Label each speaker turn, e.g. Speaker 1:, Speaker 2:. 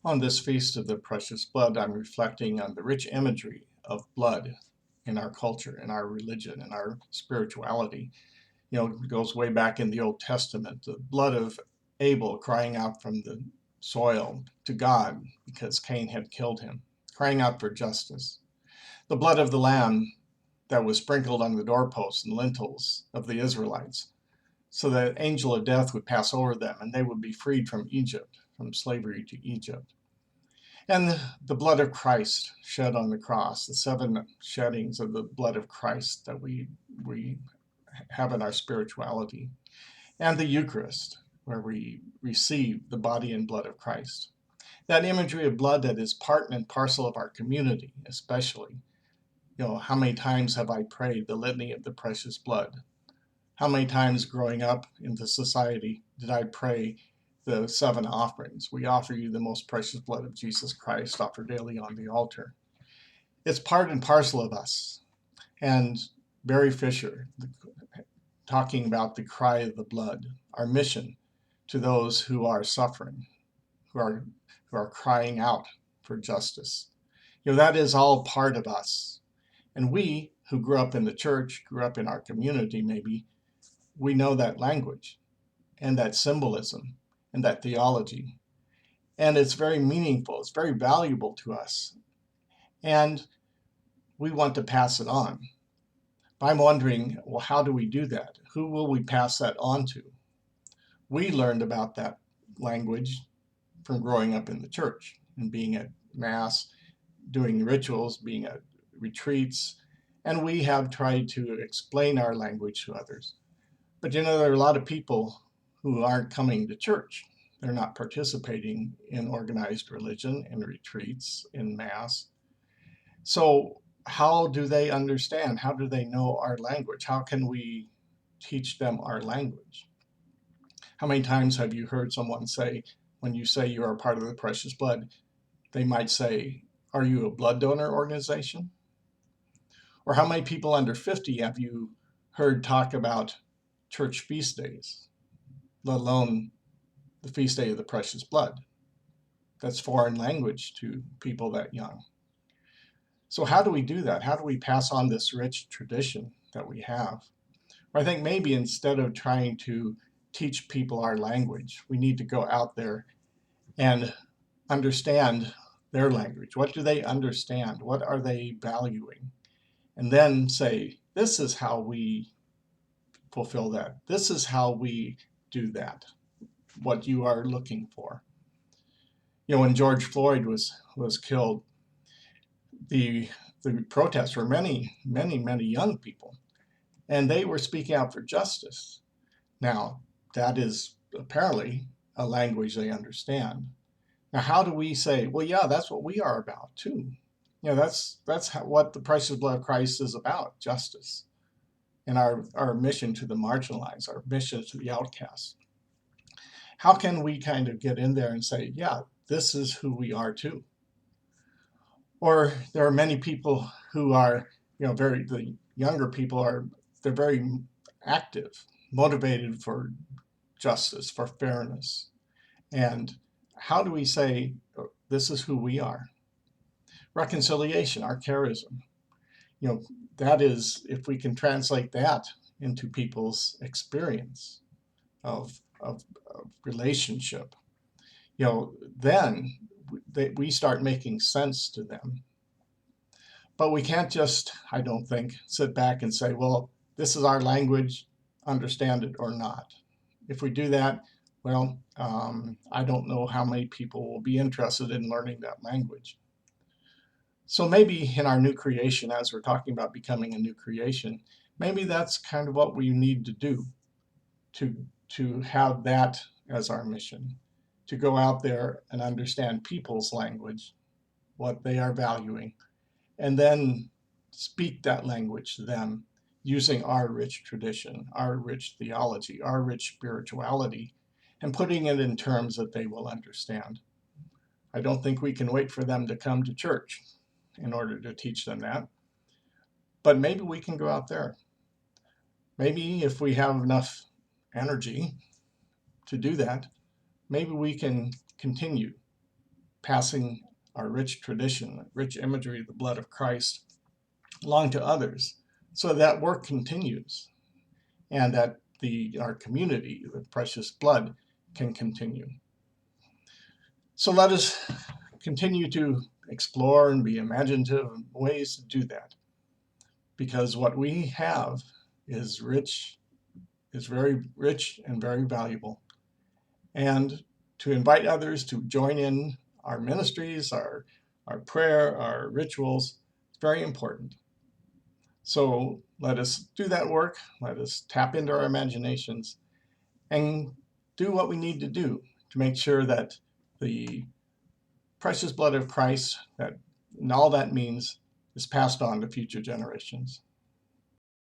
Speaker 1: On this feast of the precious blood, I'm reflecting on the rich imagery of blood in our culture, in our religion, in our spirituality. It goes way back in the Old Testament, the blood of Abel crying out from the soil to God because Cain had killed him, crying out for justice. The blood of the lamb that was sprinkled on the doorposts and lintels of the Israelites, so that angel of death would pass over them and they would be freed from Egypt, from slavery to Egypt. And the blood of Christ shed on the cross, the seven sheddings of the blood of Christ that we have in our spirituality, and the Eucharist, where we receive the body and blood of Christ. That imagery of blood that is part and parcel of our community, especially. How many times have I prayed the litany of the precious blood? How many times growing up into society did I pray the seven offerings? We offer you the most precious blood of Jesus Christ, offered daily on the altar. It's part and parcel of us. And Barry Fisher, talking about the cry of the blood, our mission to those who are suffering, who are crying out for justice. That is all part of us. And we who grew up in the church, grew up in our community maybe, we know that language and that symbolism and that theology. And it's very meaningful, it's very valuable to us. And we want to pass it on. But I'm wondering, well, how do we do that? Who will we pass that on to? We learned about that language from growing up in the church and being at Mass, doing rituals, being at retreats, and we have tried to explain our language to others. But there are a lot of people who aren't coming to church. They're not participating in organized religion, in retreats, in Mass. So how do they understand? How do they know our language? How can we teach them our language? How many times have you heard someone say, when you say you are part of the precious blood, they might say, are you a blood donor organization? Or how many people under 50 have you heard talk about church feast days, let alone the feast day of the precious blood? That's foreign language to people that young. So how do we do that? How do we pass on this rich tradition that we have? I think maybe instead of trying to teach people our language, we need to go out there and understand their language. What do they understand? What are they valuing? And then say, this is how we fulfill that. This is how we do that, what you are looking for. When George Floyd was killed, the protests were many, many, many young people, and they were speaking out for justice. Now, that is apparently a language they understand. Now, how do we say, well, yeah, that's what we are about too? That's what the precious blood of Christ is about, justice, and our mission to the marginalized, our mission to the outcasts. How can we kind of get in there and say, yeah, this is who we are too? Or there are many people who are, the younger people they're very active, motivated for justice, for fairness. And how do we say, this is who we are? Reconciliation, our charism. That is, if we can translate that into people's experience of relationship, then we start making sense to them. But we can't just, I don't think, sit back and say, well, this is our language, understand it or not. If we do that, well, I don't know how many people will be interested in learning that language. So maybe in our new creation, as we're talking about becoming a new creation, maybe that's kind of what we need to do to have that as our mission, to go out there and understand people's language, what they are valuing, and then speak that language to them using our rich tradition, our rich theology, our rich spirituality, and putting it in terms that they will understand. I don't think we can wait for them to come to church in order to teach them that. But maybe we can go out there. Maybe if we have enough energy to do that, maybe we can continue passing our rich tradition, rich imagery of the blood of Christ along to others, so that work continues and that our community, the precious blood, can continue. So let us continue to explore and be imaginative in ways to do that, because what we have is rich, is very rich and very valuable. And to invite others to join in our ministries, our prayer, our rituals, is very important. So let us do that work. Let us tap into our imaginations and do what we need to do to make sure that the precious blood of Christ, that and all that means, is passed on to future generations.